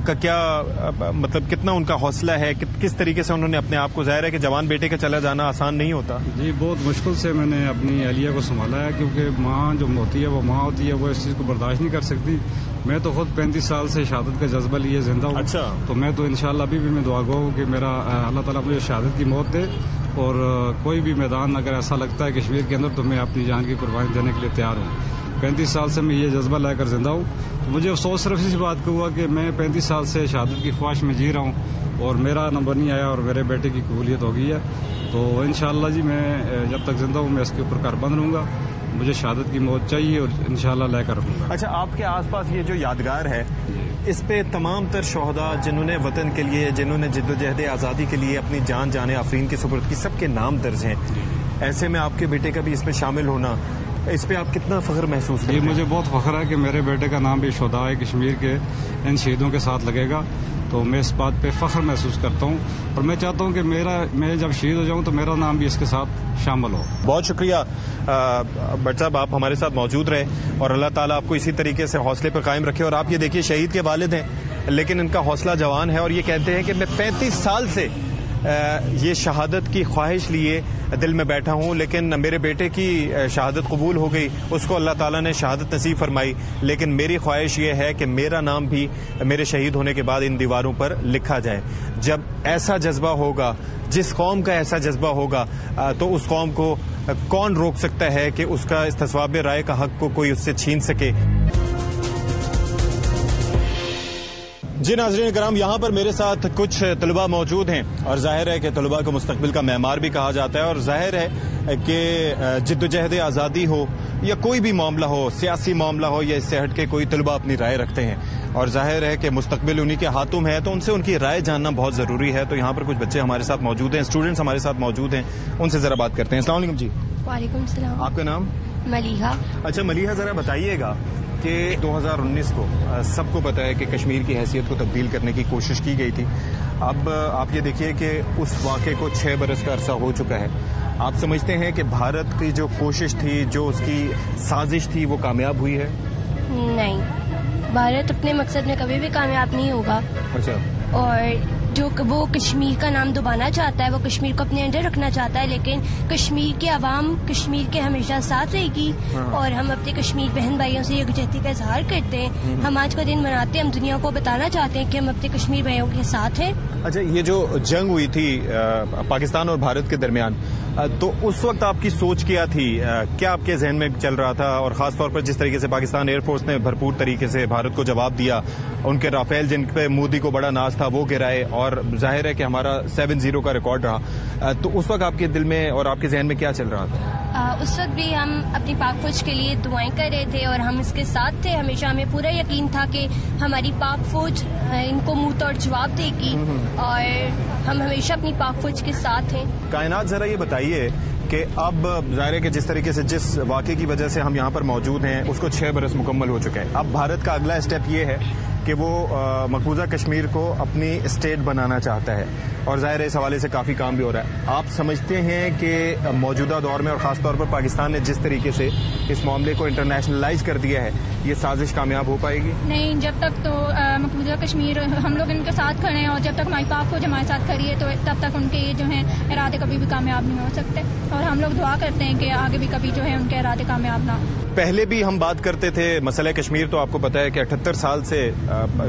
کا کیا مطلب کتنا ان کا حوصلہ ہے, کس طریقے سے انہوں نے اپنے آپ کو, ظاہر ہے کہ جوان بیٹے کا چلا جانا آسان نہیں ہوتا. جی بہت مشکل سے میں نے اپنی اہلیہ کو سنبھالا ہے, کیونکہ ماں جو ہوتی ہے وہ ماں ہوتی ہے, وہ اس چیز کو برداشت نہیں کر سکتی. میں تو خود 35 سال سے شہادت کا جذبہ لیے زندہ ہوں. اچھا. تو میں تو انشاءاللہ ابھی بھی میں دعا گو ہوں کہ میرا اللہ تعالیٰ مجھے شہادت کی موت دے, اور کوئی بھی میدان اگر ایسا لگتا ہے کشمیر کے اندر تو میں اپنی جان کی قربانی دینے کے لیے تیار ہوں. 35 سال سے میں یہ جذبہ لے کر زندہ ہوں. تو مجھے افسوس صرف اسی بات کا ہوا کہ میں 35 سال سے شہادت کی خواہش میں جی رہا ہوں اور میرا نمبر نہیں آیا اور میرے بیٹے کی قبولیت ہو گئی ہے. تو انشاءاللہ جی میں جب تک زندہ ہوں میں اس کے اوپر کاربند رہوں گا. مجھے شہادت کی موت چاہیے اور انشاءاللہ لے کر رہوں گا. اچھا, آپ کے آس پاس یہ جو یادگار ہے اس پہ تمام تر شہداء جنہوں نے وطن کے لیے, جنہوں نے جد و جہد آزادی کے لیے اپنی جان جانے آفرین کی سپرد کی, سب کے نام درج ہیں. ایسے میں آپ کے بیٹے کا بھی اس میں شامل ہونا, اس پہ آپ کتنا فخر محسوس کرتے ہیں؟ یہ مجھے بہت فخر ہے کہ میرے بیٹے کا نام بھی شہداء کشمیر کے ان شہیدوں کے ساتھ لگے گا. تو میں اس بات پہ فخر محسوس کرتا ہوں, اور میں چاہتا ہوں کہ میں جب شہید ہو جاؤں تو میرا نام بھی اس کے ساتھ شامل ہو. بہت شکریہ بٹ صاحب, آپ ہمارے ساتھ موجود رہے, اور اللہ تعالیٰ آپ کو اسی طریقے سے حوصلے پر قائم رکھے. اور آپ یہ دیکھیے شہید کے والد ہیں لیکن ان کا حوصلہ جوان ہے, اور یہ کہتے ہیں کہ میں 35 سال سے یہ شہادت کی خواہش لیے دل میں بیٹھا ہوں, لیکن میرے بیٹے کی شہادت قبول ہو گئی, اس کو اللہ تعالیٰ نے شہادت نصیب فرمائی, لیکن میری خواہش یہ ہے کہ میرا نام بھی میرے شہید ہونے کے بعد ان دیواروں پر لکھا جائے. جب ایسا جذبہ ہوگا, جس قوم کا ایسا جذبہ ہوگا, تو اس قوم کو کون روک سکتا ہے کہ اس کا استصواب رائے کا حق کو کوئی اس سے چھین سکے. جی ناظرین کرام، یہاں پر میرے ساتھ کچھ طلباء موجود ہیں اور ظاہر ہے کہ طلباء کو مستقبل کا معمار بھی کہا جاتا ہے، اور ظاہر ہے کہ جدوجہد آزادی ہو یا کوئی بھی معاملہ ہو، سیاسی معاملہ ہو یا اس سے ہٹ کے کوئی طلباء اپنی رائے رکھتے ہیں، اور ظاہر ہے کہ مستقبل انہی کے ہاتھوں میں ہے، تو ان سے ان کی رائے جاننا بہت ضروری ہے. تو یہاں پر کچھ بچے ہمارے ساتھ موجود ہیں، اسٹوڈنٹس ہمارے ساتھ موجود ہیں، ان سے ذرا بات کرتے ہیں. السلام علیکم. جی وعلیکم السلام. آپ کا نام؟ ملیحہ. اچھا ملیحہ، ذرا بتائیے گا کہ 2019 کو سب کو پتا ہے کہ کشمیر کی حیثیت کو تبدیل کرنے کی کوشش کی گئی تھی. اب آپ یہ دیکھیے کہ اس واقعے کو 6 برس کا عرصہ ہو چکا ہے. آپ سمجھتے ہیں کہ بھارت کی جو کوشش تھی، جو اس کی سازش تھی، وہ کامیاب ہوئی ہے؟ نہیں، بھارت اپنے مقصد میں کبھی بھی کامیاب نہیں ہوگا. اچھا. اور جو وہ کشمیر کا نام دبانا چاہتا ہے، وہ کشمیر کو اپنے انڈر رکھنا چاہتا ہے، لیکن کشمیر کے عوام کشمیر کے ہمیشہ ساتھ رہے گی. اور ہم اپنے کشمیر بہن بھائیوں سے یکجہتی کا اظہار کرتے ہیں. ہم آج کا دن مناتے ہیں، ہم دنیا کو بتانا چاہتے ہیں کہ ہم اپنے کشمیر بھائیوں کے ساتھ ہیں. اچھا، یہ جو جنگ ہوئی تھی پاکستان اور بھارت کے درمیان، تو اس وقت آپ کی سوچ کیا تھی؟ کیا آپ کے ذہن میں چل رہا تھا؟ اور خاص طور پر جس طریقے سے پاکستان ایئر فورس نے بھرپور طریقے سے بھارت کو جواب دیا، ان کے رافیل جن پہ مودی کو بڑا ناز تھا وہ گرائے، اور ظاہر ہے کہ ہمارا 7-0 کا ریکارڈ رہا. تو اس وقت آپ کے دل میں اور آپ کے ذہن میں کیا چل رہا تھا؟ اس وقت بھی ہم اپنی پاک فوج کے لیے دعائیں کر رہے تھے، اور ہم اس کے ساتھ تھے. ہمیشہ ہمیں پورا یقین تھا کہ ہماری پاک فوج ان کو منہ توڑ جواب دے گی، اور ہم ہمیشہ اپنی پاک فوج کے ساتھ ہیں. کائنات، ذرا یہ بتائیے کہ اب ظاہر ہے کہ جس طریقے سے جس واقعے کی وجہ سے ہم یہاں پر موجود ہیں اس کو 6 برس مکمل ہو چکے ہیں. اب بھارت کا اگلا اسٹیپ یہ ہے کہ وہ مقبوضہ کشمیر کو اپنی اسٹیٹ بنانا چاہتا ہے، اور ظاہر ہے اس حوالے سے کافی کام بھی ہو رہا ہے. آپ سمجھتے ہیں کہ موجودہ دور میں اور خاص طور پر پاکستان نے جس طریقے سے اس معاملے کو انٹرنیشنلائز کر دیا ہے، یہ سازش کامیاب ہو پائے گی؟ نہیں، جب تک تو مقبوضہ کشمیر ہم لوگ ان کے ساتھ کھڑے ہیں، اور جب تک ہماری پاک فوج ہمارے ساتھ کھڑی ہے، تو تب تک ان کے یہ جو ہیں ارادے کبھی بھی کامیاب نہیں ہو سکتے. اور ہم لوگ دعا کرتے ہیں کہ آگے بھی کبھی جو ہے ان کے ارادے کامیاب نہ ہو. پہلے بھی ہم بات کرتے تھے مسئلہ کشمیر، تو آپ کو پتا ہے کہ 78 سال سے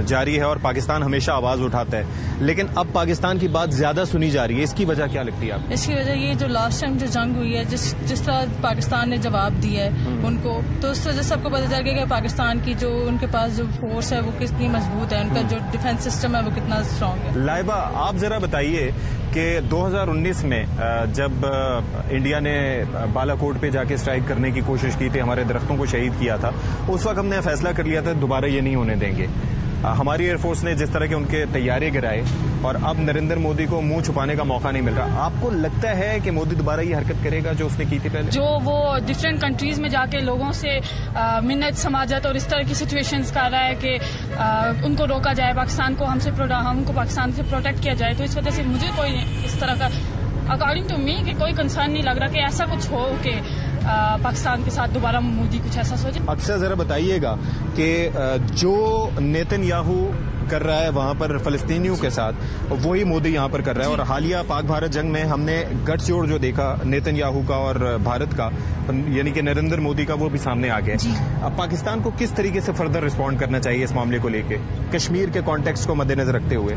جاری ہے اور پاکستان ہمیشہ آواز اٹھاتا ہے، لیکن اب پاکستان کی بات زیادہ سنی جا رہی ہے. اس کی وجہ کیا لگتی ہے آپ؟ اس کی وجہ یہ جو لاسٹ ٹائم جو جنگ ہوئی ہے، جس طرح پاکستان نے جواب دیا ہے ان کو، تو اس وجہ سب کو پتہ چل گیا کہ پاکستان کی جو ان کے پاس جو فورس ہے وہ کتنی مضبوط ہے، ان کا جو ڈیفینس سسٹم ہے وہ کتنا اسٹرانگ ہے. لائبہ، آپ ذرا بتائیے کہ 2019 میں جب انڈیا نے بالا کوٹ پہ جا کے اسٹرائک کرنے کی کوشش کی تھی، ہمارے درختوں کو شہید کیا تھا، اس وقت ہم نے فیصلہ کر لیا تھا دوبارہ یہ نہیں ہونے دیں گے. ہماری ایئر فورس نے جس طرح کے ان کے طیارے گرائے، اور اب نریندر مودی کو منہ چھپانے کا موقع نہیں مل رہا. آپ کو لگتا ہے کہ مودی دوبارہ یہ حرکت کرے گا جو اس نے کی تھی پہلے؟ جو وہ ڈفرینٹ کنٹریز میں جا کے لوگوں سے منت سماجت اور اس طرح کی سچویشنز کر رہا ہے کہ ان کو روکا جائے، پاکستان کو ہم کو پاکستان سے پروٹیکٹ کیا جائے، تو اس وجہ سے مجھے کوئی اس طرح کا اکارڈنگ ٹو می کہ کوئی کنسرن نہیں لگ رہا کہ ایسا کچھ ہو کہ پاکستان کے ساتھ دوبارہ مودی کچھ ایسا سوچے. اکثر ذرا بتائیے گا کہ جو نیتن یاہو کر رہا ہے وہاں پر فلسطینیوں کے ساتھ، وہی مودی یہاں پر کر رہا ہے. اور حالیہ پاک بھارت جنگ میں ہم نے گٹھ جوڑ جو دیکھا نیتن یاہو کا اور بھارت کا، یعنی کہ نریندر مودی کا، وہ بھی سامنے آ گیا. اب پاکستان کو کس طریقے سے فردر رسپونڈ کرنا چاہیے اس معاملے کو لے کے، کشمیر کے کانٹیکسٹ کو مد نظر رکھتے ہوئے؟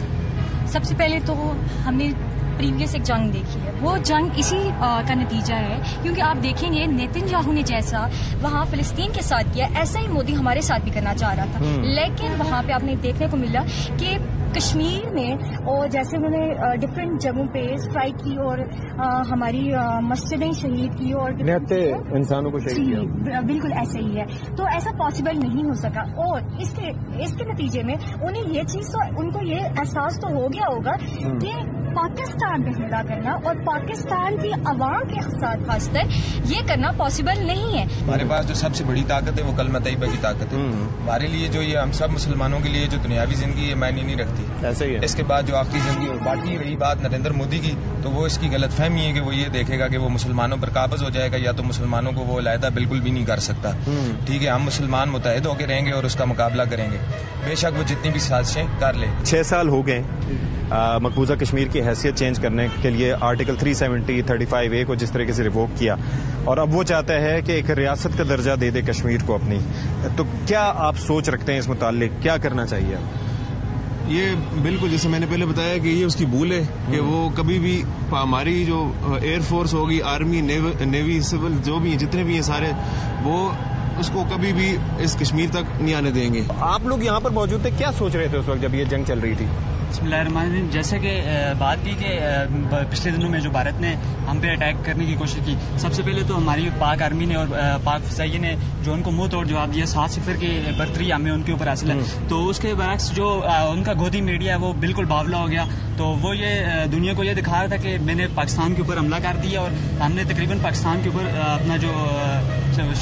سب سے پہلے تو ہم نے پریویس ایک جنگ دیکھی ہے، وہ جنگ اسی کا نتیجہ ہے، کیونکہ آپ دیکھیں گے نیتن یاہو نے جیسا وہاں فلسطین کے ساتھ کیا، ایسا ہی مودی ہمارے ساتھ بھی کرنا چاہ رہا تھا. لیکن وہاں پہ آپ نے دیکھنے کو ملا کہ کشمیر میں، اور جیسے انہوں نے ڈفرینٹ جگہوں پہ اسٹرائک کی اور ہماری مسجدیں شہید کی اور انسانوں کو شہید کیا، بالکل ایسے ہی ہے. تو ایسا پاسبل نہیں ہو سکا، اور اس کے نتیجے میں انہیں یہ چیز تو ان کو یہ احساس تو ہو گیا ہوگا کہ پاکستان پہ حملہ کرنا اور پاکستان کی عوام کے ساتھ خاص کر یہ کرنا پاسبل نہیں ہے. ہمارے پاس جو سب سے بڑی طاقت ہے وہ کلمہ طیبہ کی طاقت ہے. ہمارے لیے جو یہ ہم سب مسلمانوں کے لیے جو دنیاوی زندگی یہ معنی نہیں رکھتی. ایسے ہی ہے. اس کے بعد جو آخری زندگی، اور باقی رہی بات نریندر مودی کی، تو وہ اس کی غلط فہمی ہے کہ وہ یہ دیکھے گا کہ وہ مسلمانوں پر قابض ہو جائے گا، یا تو مسلمانوں کو وہ علیحدہ بالکل بھی نہیں کر سکتا. ٹھیک ہے، ہم مسلمان متحد ہو کے رہیں گے اور اس کا مقابلہ کریں گے، بے شک وہ جتنی بھی سازشیں کر لے. 6 سال ہو گئے مقبوضہ کشمیر کی حیثیت چینج کرنے کے لیے آرٹیکل 370 35A کو جس طریقے سے ریووک کیا، اور اب وہ چاہتا ہے کہ ایک ریاست کا درجہ دے دے کشمیر کو اپنی. تو کیا آپ سوچ رکھتے ہیں اس متعلق، کیا کرنا چاہیے؟ یہ بالکل جیسے میں نے پہلے بتایا کہ یہ اس کی بھول ہے کہ وہ کبھی بھی ہماری جو ایئر فورس ہوگی، آرمی، نیوی، سول جو بھی ہیں، جتنے بھی ہیں سارے، وہ اس کو کبھی بھی اس کشمیر تک نہیں آنے دیں گے. آپ لوگ یہاں پر موجود تھے, کیا سوچ رہے تھے اس وقت جب یہ جنگ چل رہی تھی؟ بسم اللہ الرحمن الرحیم. جیسے کہ بات کی کہ پچھلے دنوں میں جو بھارت نے ہم پہ اٹیک کرنے کی کوشش کی, سب سے پہلے تو ہماری پاک آرمی نے اور پاک فضائیہ نے جو ان کو منہ توڑ جواب دیا, 7-0 کی برتری ہمیں ان کے اوپر حاصل ہے. تو اس کے برعکس جو ان کا گودی میڈیا ہے وہ بالکل باولا ہو گیا. تو وہ یہ دنیا کو یہ دکھا رہا تھا کہ میں نے پاکستان کے اوپر حملہ کر دیا اور ہم نے تقریباً پاکستان کے اوپر اپنا جو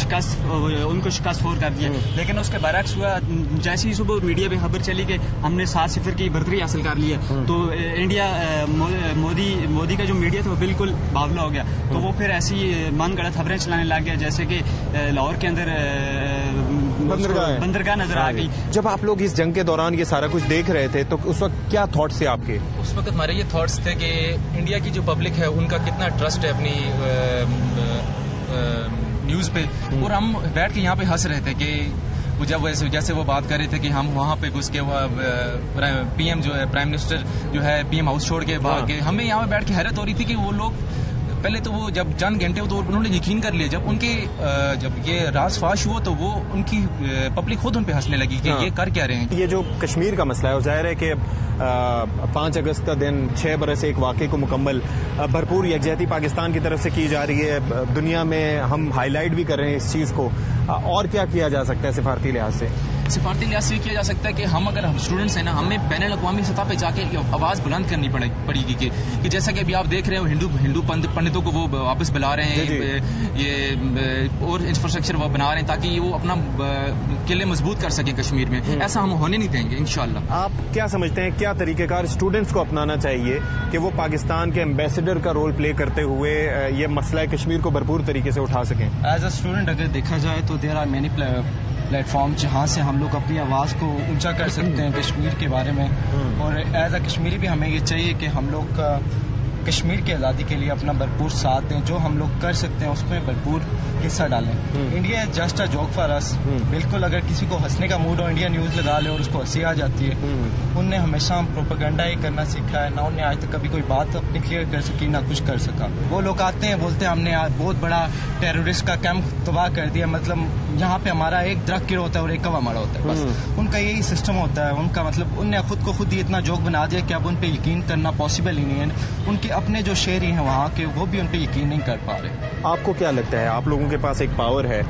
شکست ان کو شکست فور کر دیا. لیکن اس کے برعکس ہوا, جیسی صبح میڈیا پہ خبر چلی کہ ہم نے 7-0 کی برتری حاصل کر لی ہے, تو انڈیا مودی کا جو میڈیا تھا وہ بالکل باولا ہو گیا. تو وہ پھر ایسی من گڑت خبریں چلانے لگ گیا, جیسے کہ لاہور کے اندر بندرگاہ نظر آ گئی. جب آپ لوگ اس جنگ کے دوران یہ سارا کچھ دیکھ رہے تھے تو اس وقت کیا تھاٹس تھے آپ کے؟ اس وقت ہمارے یہ تھاٹس تھے کہ انڈیا کی جو پبلک ہے ان کا کتنا ٹرسٹ ہے اپنی نیوز پہ, اور ہم بیٹھ کے یہاں پہ ہنس رہے تھے کہ جب جیسے وہ بات کر رہے تھے کہ ہم وہاں پہ گھس کے پی ایم جو ہے پرائم منسٹر جو ہے پی ایم ہاؤس چھوڑ کے باہر کے, ہمیں یہاں پہ بیٹھ کے حیرت ہو رہی تھی کہ وہ لوگ پہلے تو وہ جب چند گھنٹے تو انہوں نے یقین کر لیا, جب ان کے جب یہ راز فاش ہوا تو وہ ان کی پبلک خود ان پہ ہنسنے لگی کہ یہ کر کیا رہے ہیں. یہ جو کشمیر کا مسئلہ ہے وہ ظاہر ہے کہ 5 اگست کا دن 6 برس ایک واقعے کو مکمل بھرپور یکجہتی پاکستان کی طرف سے کی جا رہی ہے. دنیا میں ہم ہائی لائٹ بھی کر رہے ہیں اس چیز کو, اور کیا کیا جا سکتا ہے سفارتی لحاظ سے؟ سفارتی لحاظ سے یہ کیا جا سکتا ہے کہ ہم اگر ہم اسٹوڈنٹس ہیں نا, ہمیں بین الاقوامی سطح پہ جا کے آواز بلند کرنی پڑے گی کہ جیسا کہ ابھی آپ دیکھ رہے ہو ہندو پنڈتوں کو وہ واپس بلا رہے ہیں, یہ اور انفراسٹرکچر وہ بنا رہے ہیں تاکہ وہ اپنا قلعے مضبوط کر سکیں کشمیر میں. ایسا ہم ہونے نہیں دیں گے انشاءاللہ. آپ کیا سمجھتے ہیں کیا طریقہ کار اسٹوڈنٹس کو اپنانا چاہیے کہ وہ پاکستان کے ایمبیسڈر کا رول پلے کرتے ہوئے یہ مسئلہ کشمیر کو بھرپور طریقے سے اٹھا سکیں؟ ایز اے اسٹوڈنٹ اگر دیکھا جائے تو there are many platform جہاں سے ہم لوگ اپنی آواز کو اونچا کر سکتے ہیں کشمیر کے بارے میں, اور ایز اے کشمیری بھی ہمیں یہ چاہیے کہ ہم لوگ کشمیر کی آزادی کے لیے اپنا بھرپور ساتھ دیں, جو ہم لوگ کر سکتے ہیں اس میں بھرپور حصہ ڈالیں. India is just a joke for us. بالکل اگر کسی کو ہنسنے کا موڈ ہو انڈیا نیوز لگا لے اور اس کو ہنسی آ جاتی ہے. ان نے ہمیشہ پروپیگنڈا ہی کرنا سیکھا ہے, نہ انہوں نے آج تک کبھی کوئی بات اپنی کلیئر کر سکی نہ کچھ کر سکا. وہ لوگ آتے ہیں بولتے ہیں ہم نے بہت بڑا ٹیرورسٹ کا کیمپ تباہ کر دیا, مطلب یہاں پہ ہمارا ایک درخت گرا ہوتا ہے اور ایک کوا مڑا ہوتا ہے, بس ان کا یہی سسٹم ہوتا ہے. ان کا مطلب ان نے خود کو خود ہی اتنا جوک بنا دیا کہ اب ان پہ یقین کرنا پاسبل ہی نہیں ہے. ان کے اپنے جو شہری ہیں وہاں کے وہ بھی ان پہ یقین نہیں کر پا رہے. آپ کو کیا لگتا ہے, آپ لوگوں کے پاس ایک پاور ہے,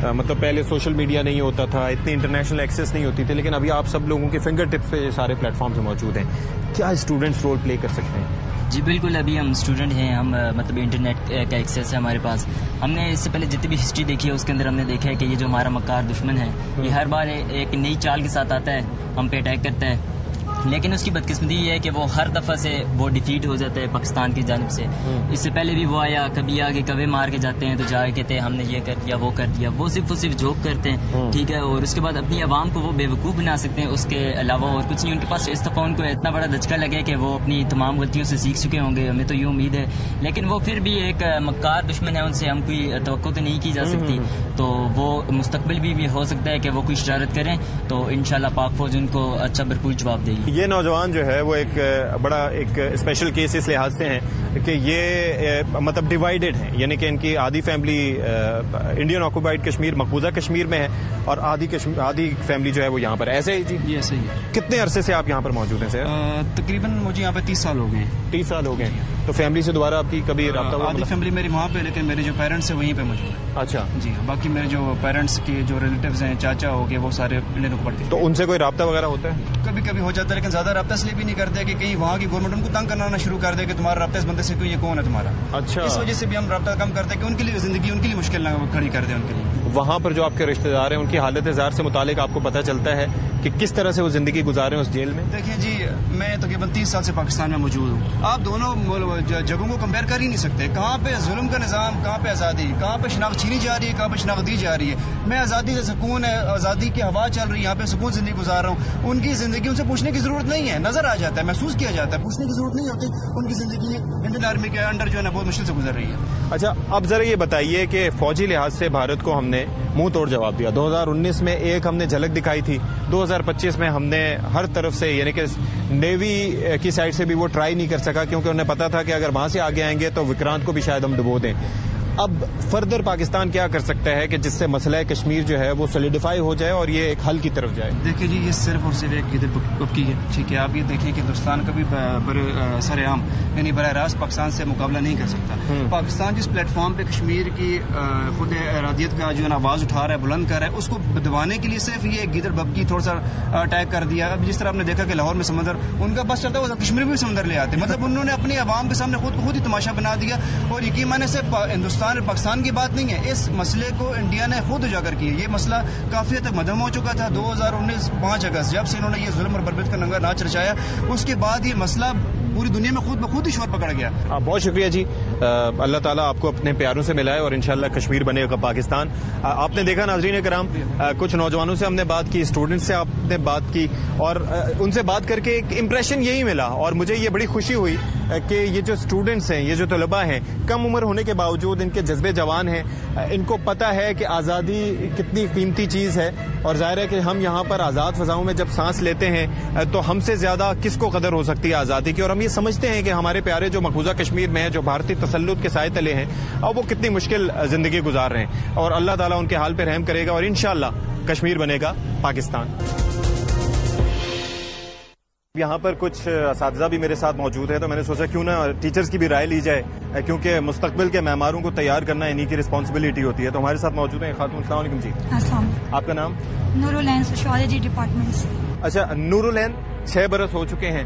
مطلب پہلے سوشل میڈیا نہیں ہوتا تھا, اتنی انٹرنیشنل ایکسیس نہیں ہوتی تھی, لیکن ابھی آپ سب لوگوں کے فنگر ٹپس پہ سارے پلیٹ فارمز موجود ہیں, کیا اسٹوڈنٹس رول پلے کر سکتے ہیں؟ جی بالکل, ابھی ہم اسٹوڈنٹ ہیں, ہم مطلب انٹرنیٹ کا ایکسیس ہے ہمارے پاس. ہم نے اس سے پہلے جتنی بھی ہسٹری دیکھی ہے اس کے اندر ہم نے دیکھا ہے کہ یہ جو ہمارا مکار دشمن ہے یہ ہر بار ایک نئی چال کے ساتھ آتا ہے, ہم پہ اٹیک کرتا ہے. لیکن اس کی بدقسمتی یہ ہے کہ وہ ہر دفعہ سے وہ ڈیفیٹ ہو جاتا ہے پاکستان کی جانب سے. اس سے پہلے بھی وہ آیا, کبھی آگے کوے مار کے جاتے ہیں تو جا کے کہتے ہیں ہم نے یہ کر دیا وہ کر دیا. وہ صرف جھوک کرتے ہیں, ٹھیک ہے, اور اس کے بعد اپنی عوام کو وہ بے وقوف بنا سکتے ہیں, اس کے علاوہ اور کچھ نہیں. ان کے پاس اس دفعہ ان کو اتنا بڑا دھچکا لگے کہ وہ اپنی تمام غلطیوں سے سیکھ چکے ہوں گے, ہمیں تو یہ امید ہے. لیکن وہ پھر بھی ایک مکار دشمن ہے, ان سے ہم کوئی توقع تو نہیں کی جا سکتی. تو وہ مستقبل بھی ہو سکتا ہے کہ وہ کوئی شرارت کریں, تو انشاءاللہ پاک فوج ان کو اچھا بھرپور جواب دے گی. یہ نوجوان جو ہے وہ ایک بڑا ایک اسپیشل کیس اس لحاظ سے ہیں کہ یہ مطلب ڈیوائیڈڈ ہیں, یعنی کہ ان کی آدھی فیملی انڈین آکوپائڈ کشمیر مقبوضہ کشمیر میں ہے اور آدھی فیملی جو ہے وہ یہاں پر. ایسے ہی جی؟ ایسے ہی. کتنے عرصے سے آپ یہاں پر موجود ہیں سر؟ تقریباً مجھے یہاں پہ 30 سال ہو گئے ہیں. 30 سال ہو گئے ہیں. تو فیملی سے دوبارہ آپ کی کبھی رابطہ ہوا؟ آدھی فیملی میری وہاں پہ, لیکن میرے جو پیرنٹس ہیں وہیں پہ موجود ہیں. اچھا جی, باقی میرے جو پیرنٹس کے جو ریلیٹیوز ہیں, چاچا ہو گئے, وہ سارے انڈین آکوپائڈ ہیں. تو ان سے کوئی رابطہ وغیرہ ہوتا ہے؟ کبھی کبھی ہو جاتا ہے, لیکن زیادہ رابطہ اس لیے بھی نہیں کرتے کہ کہیں وہاں کی گورنمنٹ ان کو تنگ کرنا شروع کر دے کہ تمہارا رابطہ اس بندے سے کوئی, یہ کون ہے تمہارا. اچھا, اس وجہ سے بھی ہم رابطہ کم کرتے ہیں کہ ان کے لیے زندگی ان کے لیے مشکل نہ کھڑی کر دیں ان کے لیے. وہاں پر جو آپ کے رشتہ دار ہیں ان کی حالت زار سے متعلق آپ کو پتہ چلتا ہے کہ کس طرح سے وہ زندگی گزارے ہیں اس جیل میں؟ دیکھیں جی, میں تقریباً 30 سال سے پاکستان میں موجود ہوں. آپ دونوں جگہوں کو کمپیئر کر ہی نہیں سکتے. کہاں پہ ظلم کا نظام, کہاں پہ آزادی, کہاں پہ شناخت چھینی جا رہی ہے, کہاں پہ شناخت دی جا رہی ہے. میں آزادی سے سکون ہے, آزادی کی ہوا چل رہی ہے, یہاں پہ سکون زندگی گزار رہا ہوں. ان کی زندگی ان سے پوچھنے کی ضرورت نہیں ہے, نظر آ جاتا ہے, محسوس کیا جاتا ہے, پوچھنے کی ضرورت نہیں ہوتی. ان کی زندگی انڈین آرمی کے انڈر جو ہے نا بہت مشکل سے گزر رہی ہے. اچھا, اب ذرا یہ بتائیے کہ فوجی لحاظ سے بھارت کو ہم نے منہ توڑ جواب دیا. 2019 میں ایک ہم نے جھلک دکھائی تھی, 2025 میں ہم نے ہر طرف سے, یعنی کہ نیوی کی سائڈ سے بھی وہ ٹرائی نہیں کر سکا, کیونکہ انہیں پتا تھا کہ اگر وہاں سے آگے آئیں گے تو وکرانت کو بھی شاید ہم ڈبو دیں. اب فردر پاکستان کیا کر سکتا ہے کہ جس سے مسئلہ کشمیر جو ہے وہ سولیڈیفائی ہو جائے اور یہ ایک حل کی طرف جائے؟ دیکھیں جی، یہ صرف اور صرف ایک گدڑ بکی ہے، ٹھیک ہے. آپ یہ دیکھیں کہ ہندوستان کبھی سر عام یعنی براہ راست پاکستان سے مقابلہ نہیں کر سکتا. پاکستان جس پلیٹ فارم پہ کشمیر کی خود ارادیت کا جو ہے نا آواز اٹھا رہا ہے، بلند کر رہا ہے، اس کو دبانے کے لیے صرف یہ گدڑ بکی تھوڑا سا اٹیک کر دیا. اب جس طرح آپ نے دیکھا کہ لاہور میں سمندر ان کا بس چلتا ہے، وہ کشمیر میں بھی سمندر لے آتے، مطلب انہوں نے اپنی عوام کے سامنے خود ہی تماشا بنا دیا. اور یقین مانے سے ہندوستان اور پاکستان کی بات نہیں ہے، اس مسئلے کو انڈیا نے خود اجاگر کیا. یہ مسئلہ کافی حد تک مدھم ہو چکا تھا 2019 5 اگست جب سے انہوں نے یہ ظلم اور بربریت کا ننگا ناچ رچایا، اس کے بعد یہ مسئلہ پوری دنیا میں خود بخود ہی شور پکڑ گیا. بہت شکریہ جی، اللہ تعالیٰ آپ کو اپنے پیاروں سے ملائے اور انشاءاللہ کشمیر بنے گا پاکستان. آپ نے دیکھا ناظرین کرام، کچھ نوجوانوں سے ہم نے بات کی، اسٹوڈنٹ سے آپ نے بات کی، اور ان سے بات کر کے ایک امپریشن یہی ملا. اور مجھے یہ بڑی خوشی ہوئی کہ یہ جو اسٹوڈنٹس ہیں، یہ جو طلباء ہیں، کم عمر ہونے کے باوجود ان کے جذبے جوان ہیں، ان کو پتہ ہے کہ آزادی کتنی قیمتی چیز ہے. اور ظاہر ہے کہ ہم یہاں پر آزاد فضاؤں میں جب سانس لیتے ہیں تو ہم سے زیادہ کس کو قدر ہو سکتی ہے آزادی کی. اور ہم یہ سمجھتے ہیں کہ ہمارے پیارے جو مقبوضہ کشمیر میں ہیں، جو بھارتی تسلط کے سائے تلے ہیں، اب وہ کتنی مشکل زندگی گزار رہے ہیں، اور اللہ تعالیٰ ان کے حال پہ رحم کرے گا اور انشاءاللہ کشمیر بنے گا پاکستان. یہاں پر کچھ اساتذہ بھی میرے ساتھ موجود ہیں، تو میں نے سوچا کیوں نہ ٹیچرز کی بھی رائے لی جائے، کیونکہ مستقبل کے معماروں کو تیار کرنا انہی کی رسپانسبلٹی ہوتی ہے. تو ہمارے ساتھ موجود ہیں خاتون. السلام علیکم جی. السلام. آپ کا نام؟ نورالعین، سوشیالوجی ڈپارٹمنٹ سے. اچھا نورالعین، 6 برس ہو چکے ہیں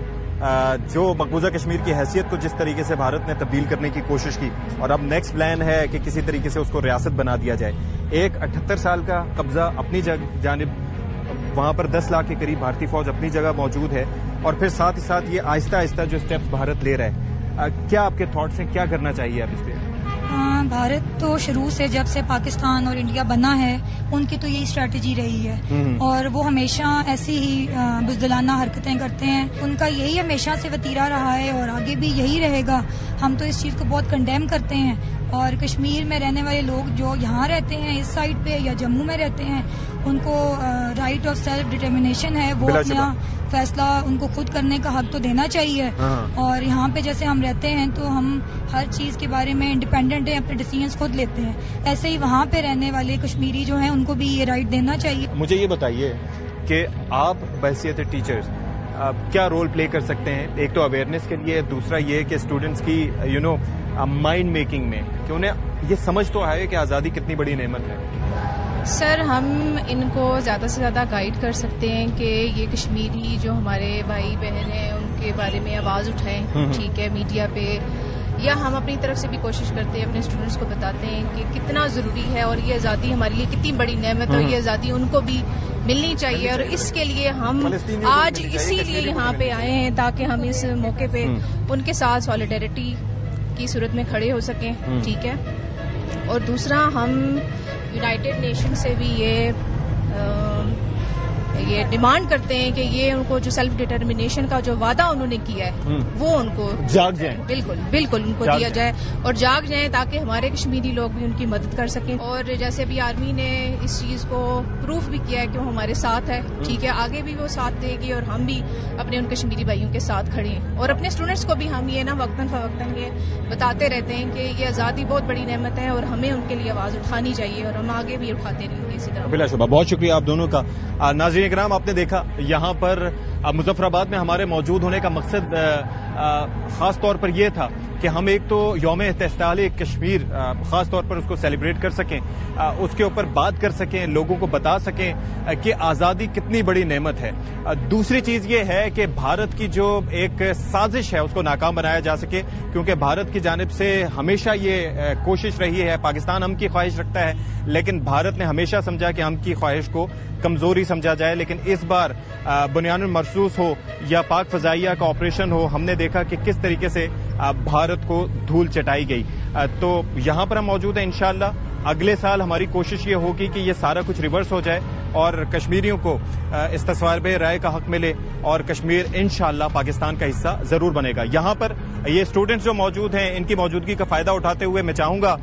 جو مقبوضہ کشمیر کی حیثیت کو جس طریقے سے بھارت نے تبدیل کرنے کی کوشش کی، اور اب نیکسٹ پلان ہے کہ کسی طریقے سے اس کو ریاست بنا دیا جائے. ایک 78 سال کا قبضہ اپنی جانب، وہاں پر 10 لاکھ کے قریب بھارتی فوج اپنی جگہ موجود ہے، اور پھر ساتھ ہی ساتھ یہ آہستہ آہستہ جو اسٹیپس بھارت لے رہا ہے، کیا آپ کے تھاٹس ہیں، کیا کرنا چاہیے اب اس پہ؟ بھارت تو شروع سے جب سے پاکستان اور انڈیا بنا ہے ان کی تو یہی اسٹریٹجی رہی ہے، اور وہ ہمیشہ ایسی ہی بزدلانہ حرکتیں کرتے ہیں. ان کا یہی ہمیشہ سے وتیرہ رہا ہے اور آگے بھی یہی رہے گا. ہم تو اس چیز کو بہت کنڈیم کرتے ہیں، اور کشمیر میں رہنے والے لوگ جو یہاں رہتے ہیں اس سائڈ پہ یا جموں میں رہتے ہیں، ان کو رائٹ آف سیلف ڈٹرمنیشن ہے، وہ اپنا فیصلہ ان کو خود کرنے کا حق تو دینا چاہیے. اور یہاں پہ جیسے ہم رہتے ہیں تو ہم ہر چیز کے بارے میں انڈیپینڈنٹ ہیں، اپنے ڈیسیژنز خود لیتے ہیں. ایسے ہی وہاں پہ رہنے والے کشمیری جو ہیں ان کو بھی یہ رائٹ دینا چاہیے. مجھے یہ بتائیے کہ آپ بحیثیت ٹیچرز کیا رول پلے کر سکتے ہیں؟ ایک تو اویئرنیس کے لیے، دوسرا یہ کہ اسٹوڈنٹس کی مائنڈ میکنگ میں، کہ انہیں یہ سمجھ تو آئے کہ آزادی کتنی بڑی نعمت ہے. سر، ہم ان کو زیادہ سے زیادہ گائیڈ کر سکتے ہیں کہ یہ کشمیری جو ہمارے بھائی بہن ہیں ان کے بارے میں آواز اٹھائیں، ٹھیک ہے، میڈیا پہ، یا ہم اپنی طرف سے بھی کوشش کرتے ہیں، اپنے اسٹوڈنٹس کو بتاتے ہیں کہ کتنا ضروری ہے اور یہ آزادی ہمارے لیے کتنی بڑی نعمت ہے، اور یہ آزادی ان کو بھی ملنی چاہیے. اور اس کے لیے ہم آج اسی لیے یہاں پہ آئے ہیں تاکہ ہم اس موقع پہ ان کے ساتھ سالیڈیرٹی کی صورت میں کھڑے ہو سکیں، ٹھیک ہے. اور دوسرا، ہم یونائٹڈ نیشن سے بھی یہ ڈیمانڈ کرتے ہیں کہ یہ ان کو جو سیلف ڈٹرمنیشن کا جو وعدہ انہوں نے کیا ہے وہ ان کو جاگ جائیں، بالکل ان کو دیا جائے اور جاگ جائیں، تاکہ ہمارے کشمیری لوگ بھی ان کی مدد کر سکیں. اور جیسے بھی آرمی نے اس چیز کو پروف بھی کیا ہے کہ وہ ہمارے ساتھ ہے، ٹھیک ہے، آگے بھی وہ ساتھ دے گی، اور ہم بھی اپنے ان کشمیری بھائیوں کے ساتھ کھڑے ہیں. اور اپنے اسٹوڈنٹس کو بھی ہم یہ نا وقتاً فوقتاً یہ بتاتے رہتے ہیں کہ یہ آزادی بہت بڑی نعمت ہے اور ہمیں ان کے لیے آواز اٹھانی چاہیے، اور ہم آگے بھی اٹھاتے رہیں گے اسی طرح. بلا شبہ. بہت شکریہ آپ دونوں کا. ناظرین کرام، آپ نے دیکھا یہاں پر مظفر آباد میں ہمارے موجود ہونے کا مقصد خاص طور پر یہ تھا کہ ہم ایک تو یوم استقلال کشمیر خاص طور پر اس کو سیلیبریٹ کر سکیں، اس کے اوپر بات کر سکیں، لوگوں کو بتا سکیں کہ آزادی کتنی بڑی نعمت ہے. دوسری چیز یہ ہے کہ بھارت کی جو ایک سازش ہے اس کو ناکام بنایا جا سکے، کیونکہ بھارت کی جانب سے ہمیشہ یہ کوشش رہی ہے. پاکستان ہم کی خواہش رکھتا ہے، لیکن بھارت نے ہمیشہ سمجھا کہ ہم کی خواہش کو کمزوری سمجھا جائے. لیکن اس بار بنیان المرصوص ہو یا پاک فضائیہ کا آپریشن ہو، ہم نے دیکھا کہ کس طریقے سے بھارت کو دھول چٹائی گئی. تو یہاں پر ہم موجود ہیں. انشاءاللہ اگلے سال ہماری کوشش یہ ہوگی کہ یہ سارا کچھ ریورس ہو جائے اور کشمیریوں کو استصواب رائے کا حق ملے، اور کشمیر انشاءاللہ پاکستان کا حصہ ضرور بنے گا. یہاں پر یہ اسٹوڈنٹس جو موجود ہیں، ان کی موجودگی کا فائدہ اٹھاتے ہوئے میں چاہوں گا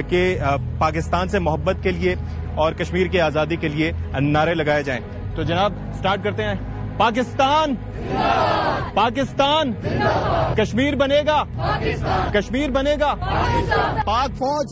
کہ پاکستان سے محبت کے لیے اور کشمیر کی آزادی کے لیے نعرے لگائے جائیں. تو جناب سٹارٹ کرتے ہیں. پاکستان پاکستان کشمیر بنے گا کشمیر بنے گا پاک فوج